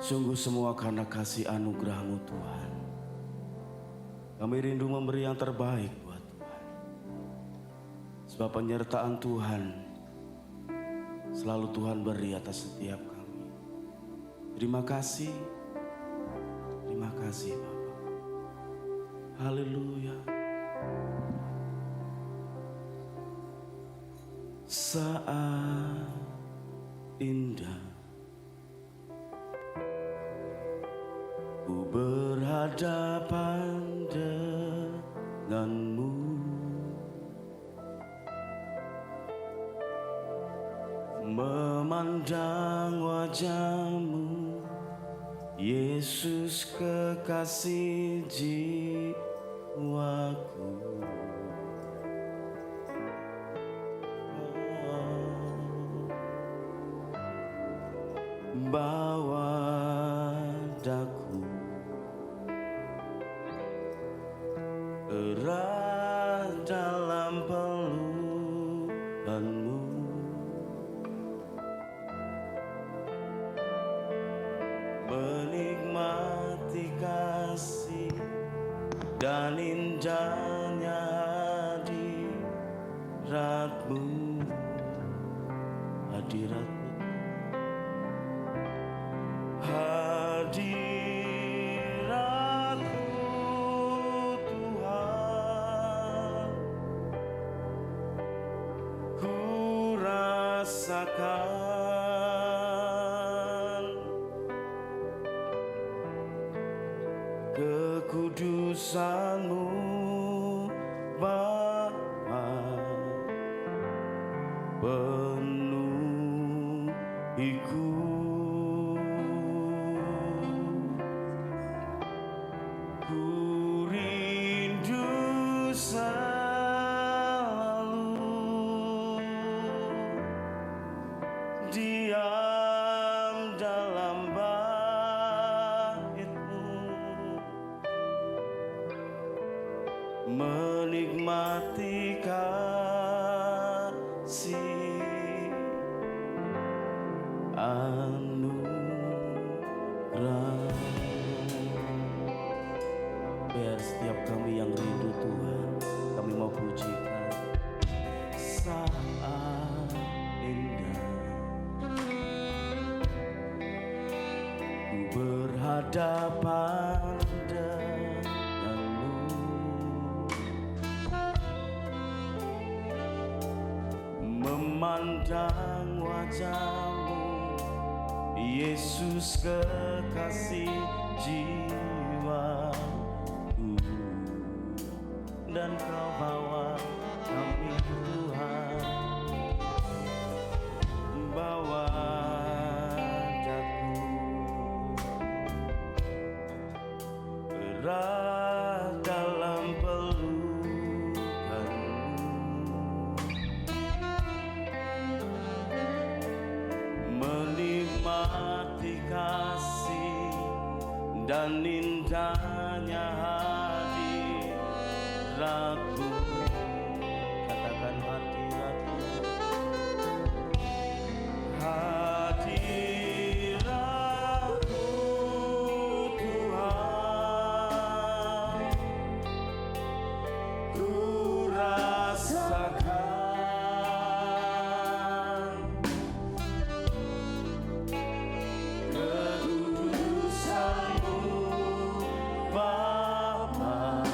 Sungguh semua karena kasih anugerah-Mu Tuhan. Kami rindu memberi yang terbaik buat Tuhan. Sebab penyertaan Tuhan selalu Tuhan beri atas setiap kami. Terima kasih Bapa. Haleluya. Saat indah ku berhadapan denganmu, memandang wajahmu, Yesus kekasih jiwaku. Bawa daku erat dalam pelukanmu, menikmati kasih dan indahnya hadiratmu. Hadiratmu Tuhan, ku rasakan kekudusan-Mu Bapa, penuhiku. Ku rindu selalu diam dalam bait-Mu, menikmati kasih anugerah. Biar setiap kami yang rindu Tuhan, kami mau pujikan. Saat indah ku berhadapan denganmu, memandang wajah-Mu, Yesus kekasih jiwa. Dan Kau bawa kami Tuhan, bawa daku erat dalam pelukan-Mu, menikmati kasih dan indahnya hadirat-Mu. Katakan hadirat-Mu, hadirat-Mu Tuhan, ku rasakan kekudusan-Mu Bapa,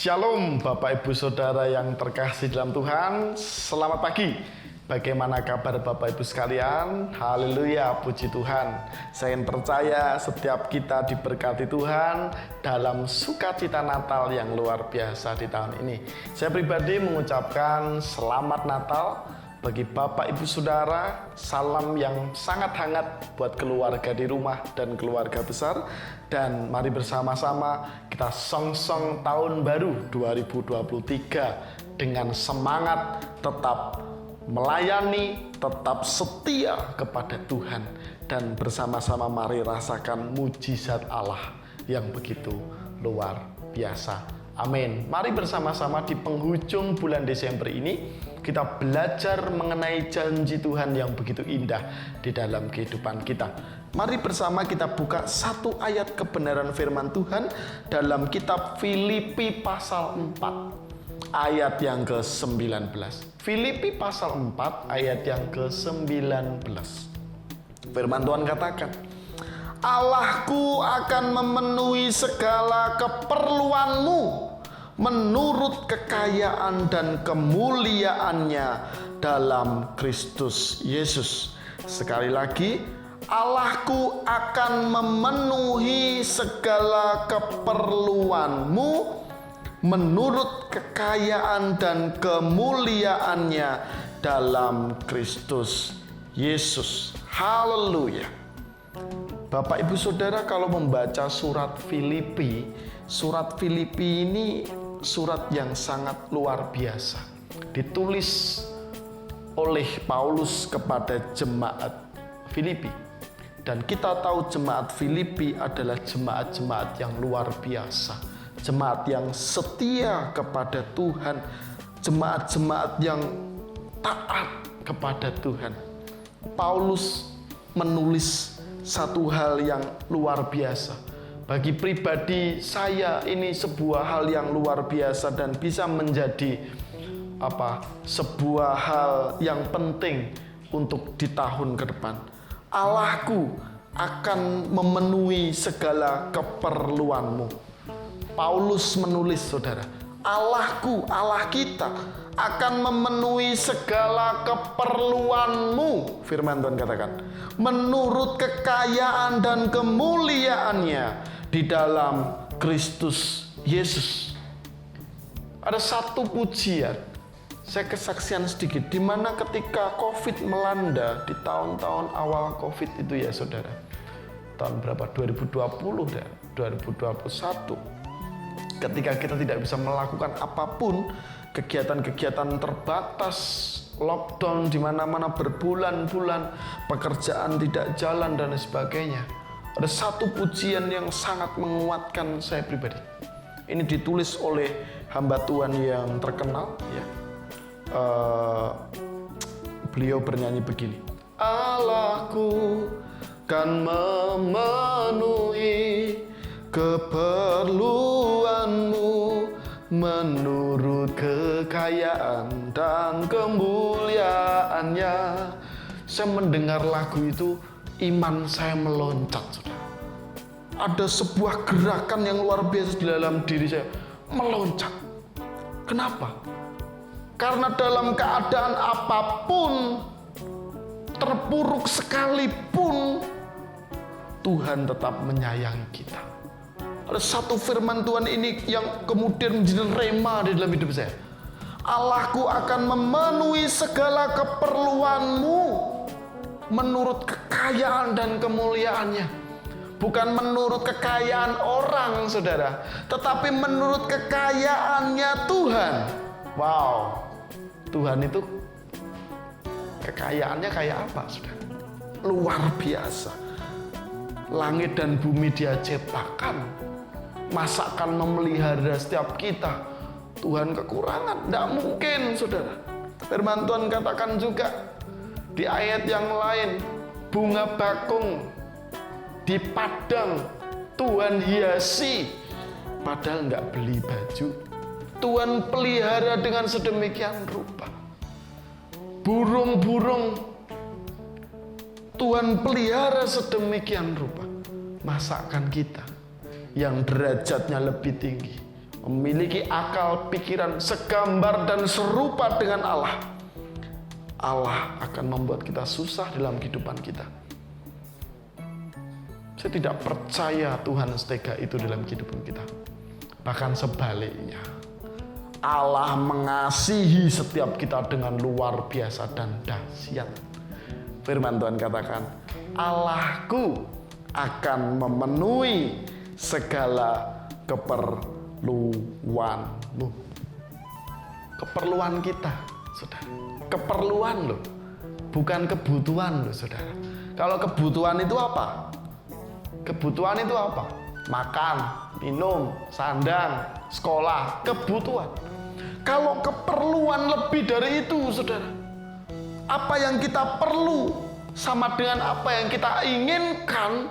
Shalom Bapak Ibu Saudara yang terkasih dalam Tuhan. Selamat pagi. Bagaimana kabar Bapak Ibu sekalian? Haleluya, puji Tuhan. Saya percaya setiap kita diberkati Tuhan dalam sukacita Natal yang luar biasa di tahun ini. Saya pribadi mengucapkan selamat Natal bagi Bapak Ibu Saudara. Salam yang sangat hangat buat keluarga di rumah dan keluarga besar. Dan mari bersama-sama kita song-song tahun baru 2023 dengan semangat tetap melayani, tetap setia kepada Tuhan. Dan bersama-sama mari rasakan mujizat Allah yang begitu luar biasa. Amin. Mari bersama-sama di penghujung bulan Desember ini kita belajar mengenai janji Tuhan yang begitu indah di dalam kehidupan kita. Mari bersama kita buka satu ayat kebenaran firman Tuhan dalam kitab Filipi pasal 4 ayat yang ke-19. Filipi pasal 4 ayat yang ke-19. Firman Tuhan katakan, Allahku akan memenuhi segala keperluanmu menurut kekayaan dan kemuliaannya dalam Kristus Yesus. Sekali lagi, Allahku akan memenuhi segala keperluanmu menurut kekayaan dan kemuliaannya dalam Kristus Yesus. Haleluya. Bapak Ibu Saudara, kalau membaca surat Filipi ini surat yang sangat luar biasa. Ditulis oleh Paulus kepada jemaat Filipi. Dan kita tahu jemaat Filipi adalah jemaat-jemaat yang luar biasa. Jemaat yang setia kepada Tuhan. Jemaat-jemaat yang taat kepada Tuhan. Paulus menulis satu hal yang luar biasa. Bagi pribadi saya ini sebuah hal yang luar biasa dan bisa menjadi sebuah hal yang penting untuk di tahun ke depan. Allahku akan memenuhi segala keperluanmu. Paulus menulis, saudara, Allahku, Allah kita akan memenuhi segala keperluanmu. Firman Tuhan katakan, menurut kekayaan dan kemuliaannya di dalam Kristus Yesus. Ada satu pujian, saya kesaksian sedikit, di mana ketika COVID melanda di tahun-tahun awal COVID itu ya saudara, tahun berapa? 2020 dan 2021. Ketika kita tidak bisa melakukan apapun, kegiatan-kegiatan terbatas, lockdown di mana-mana berbulan-bulan, pekerjaan tidak jalan dan sebagainya. Ada satu pujian yang sangat menguatkan saya pribadi. Ini ditulis oleh hamba Tuhan yang terkenal, ya. Beliau bernyanyi begini, Allahku kan memenuhi keperluanmu menurut kekayaan dan kemuliaannya. Saya mendengar lagu itu, iman saya meloncat, saudara. Ada sebuah gerakan yang luar biasa di dalam diri saya, meloncat. Kenapa? Karena dalam keadaan apapun, terpuruk sekalipun, Tuhan tetap menyayangi kita. Ada satu firman Tuhan ini yang kemudian menjadi rema di dalam hidup saya. Allahku akan memenuhi segala keperluanmu menurut kekayaan dan kemuliaannya. Bukan menurut kekayaan orang, saudara, tetapi menurut kekayaannya Tuhan. Wow, Tuhan itu kekayaannya kayak apa, saudara? Luar biasa. Langit dan bumi Dia ciptakan. Masa akan memelihara setiap kita? Tuhan kekurangan? Tidak mungkin, saudara. Firman Tuhan katakan juga di ayat yang lain, bunga bakung di padang Tuhan hiasi, padahal nggak beli baju. Tuhan pelihara dengan sedemikian rupa. Burung-burung Tuhan pelihara sedemikian rupa. Masakan kita yang derajatnya lebih tinggi, memiliki akal pikiran segambar dan serupa dengan Allah, Allah akan membuat kita susah dalam kehidupan kita. Saya tidak percaya Tuhan setega itu dalam kehidupan kita. Bahkan sebaliknya, Allah mengasihi setiap kita dengan luar biasa dan dahsyat. Firman Tuhan katakan, Allahku akan memenuhi segala keperluanmu. Keperluan kita, saudara. Keperluan loh, bukan kebutuhan loh, saudara. Kalau kebutuhan itu apa? Kebutuhan itu apa? Makan, minum, sandang, sekolah, kebutuhan. Kalau keperluan lebih dari itu, saudara. Apa yang kita perlu sama dengan apa yang kita inginkan,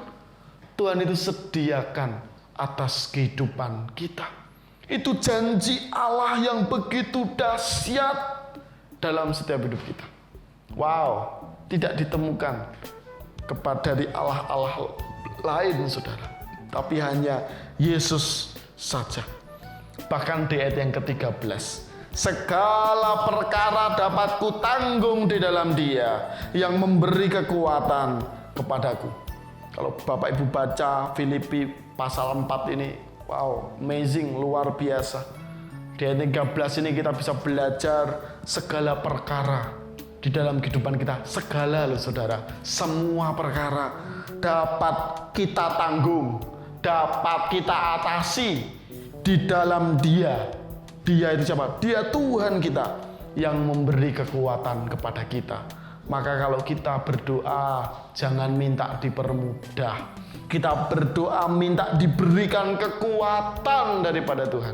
Tuhan itu sediakan atas kehidupan kita. Itu janji Allah yang begitu dahsyat dalam setiap hidup kita. Wow, tidak ditemukan dari Allah-Allah lain, saudara, tapi hanya Yesus saja. Bahkan di ayat yang ke-13, segala perkara dapat kutanggung di dalam Dia yang memberi kekuatan kepadaku. Kalau Bapak Ibu baca Filipi pasal 4 ini, wow, amazing, luar biasa. Di ayat 13 ini kita bisa belajar segala perkara di dalam kehidupan kita. Segala loh, saudara, semua perkara dapat kita tanggung, dapat kita atasi di dalam Dia. Dia itu siapa? Dia Tuhan kita yang memberi kekuatan kepada kita. Maka kalau kita berdoa, jangan minta dipermudah. Kita berdoa minta diberikan kekuatan daripada Tuhan.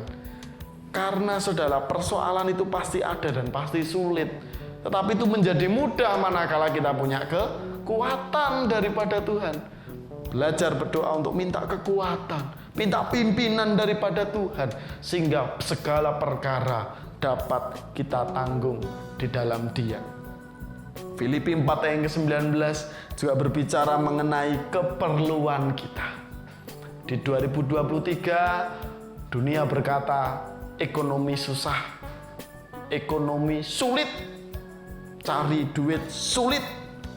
Karena saudara, persoalan itu pasti ada dan pasti sulit. Tetapi itu menjadi mudah manakala kita punya kekuatan daripada Tuhan. Belajar berdoa untuk minta kekuatan, minta pimpinan daripada Tuhan, sehingga segala perkara dapat kita tanggung di dalam Dia. Filipi 4 ayat ke-19 juga berbicara mengenai keperluan kita. Di 2023 dunia berkata ekonomi susah, ekonomi sulit, cari duit sulit,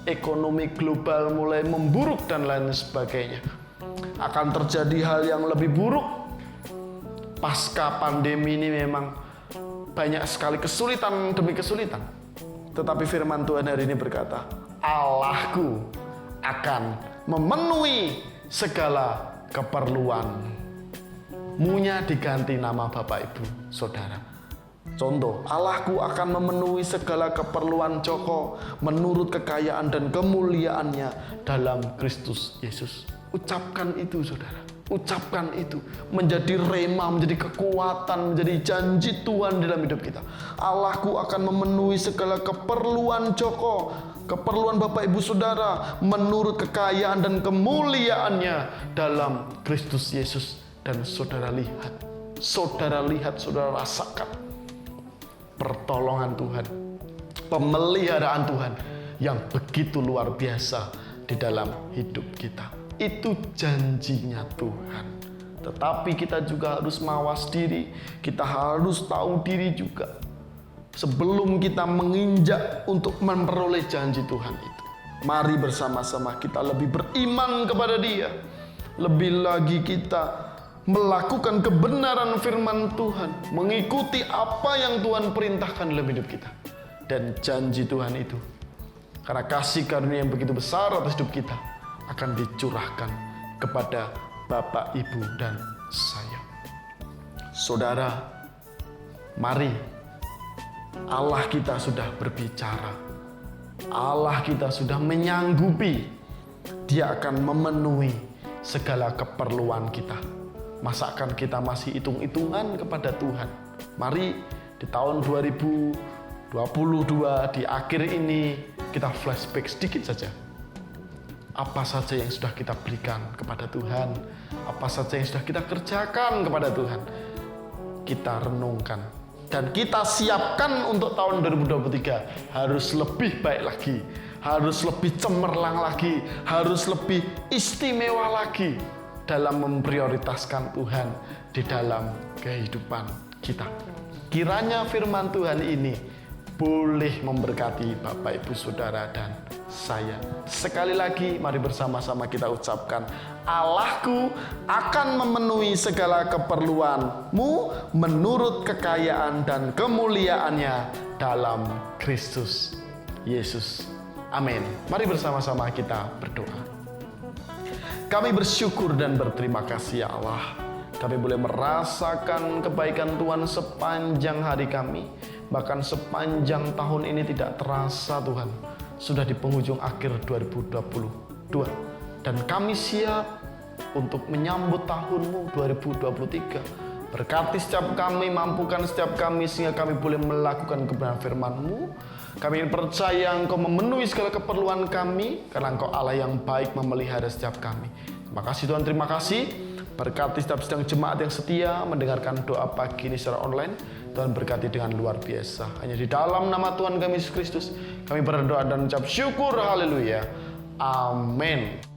ekonomi global mulai memburuk dan lain sebagainya. Akan terjadi hal yang lebih buruk. Pasca pandemi ini memang banyak sekali kesulitan demi kesulitan. Tetapi firman Tuhan hari ini berkata, Allahku akan memenuhi segala keperluanmu-nya diganti nama Bapak Ibu Saudara. Contoh, Allahku akan memenuhi segala keperluan Joko menurut kekayaan dan kemuliaannya dalam Kristus Yesus. Ucapkan itu, saudara. Ucapkan itu. Menjadi rema, menjadi kekuatan, menjadi janji Tuhan dalam hidup kita. Allahku akan memenuhi segala keperluan Joko, keperluan Bapak Ibu Saudara menurut kekayaan dan kemuliaannya dalam Kristus Yesus. Dan saudara lihat, saudara rasakan pertolongan Tuhan, pemeliharaan Tuhan yang begitu luar biasa di dalam hidup kita. Itu janjinya Tuhan. Tetapi kita juga harus mawas diri, kita harus tahu diri juga sebelum kita menginjak untuk memperoleh janji Tuhan itu. Mari bersama-sama kita lebih beriman kepada Dia, lebih lagi kita melakukan kebenaran firman Tuhan, mengikuti apa yang Tuhan perintahkan dalam hidup kita. Dan janji Tuhan itu, karena kasih karunia yang begitu besar atas hidup kita, akan dicurahkan kepada Bapak, Ibu, dan saya. Saudara, mari, Allah kita sudah berbicara, Allah kita sudah menyanggupi, Dia akan memenuhi segala keperluan kita. Masakan kita masih hitung-hitungan kepada Tuhan? Mari di tahun 2022 di akhir ini kita flashback sedikit saja. Apa saja yang sudah kita berikan kepada Tuhan, apa saja yang sudah kita kerjakan kepada Tuhan, kita renungkan dan kita siapkan untuk tahun 2023 harus lebih baik lagi, harus lebih cemerlang lagi, harus lebih istimewa lagi. dalam memprioritaskan Tuhan di dalam kehidupan kita. Kiranya firman Tuhan ini boleh memberkati Bapak, Ibu, Saudara, dan saya. Sekali lagi, mari bersama-sama kita ucapkan, Allahku akan memenuhi segala keperluanmu menurut kekayaan dan kemuliaannya dalam Kristus Yesus. Amin. Mari bersama-sama kita berdoa. Kami bersyukur dan berterima kasih ya Allah. Kami boleh merasakan kebaikan Tuhan sepanjang hari kami. Bahkan sepanjang tahun ini tidak terasa Tuhan. Sudah di penghujung akhir 2022. Dan kami siap untuk menyambut tahun-Mu 2023. Berkati setiap kami, mampukan setiap kami sehingga kami boleh melakukan kebenaran firman-Mu. Kami percaya Engkau memenuhi segala keperluan kami karena Engkau Allah yang baik memelihara setiap kami. Terima kasih Tuhan, terima kasih. Berkati setiap sedang jemaat yang setia mendengarkan doa pagi ini secara online. Tuhan berkati dengan luar biasa. Hanya di dalam nama Tuhan kami Yesus Kristus kami berdoa dan ucap syukur. Haleluya. Amin.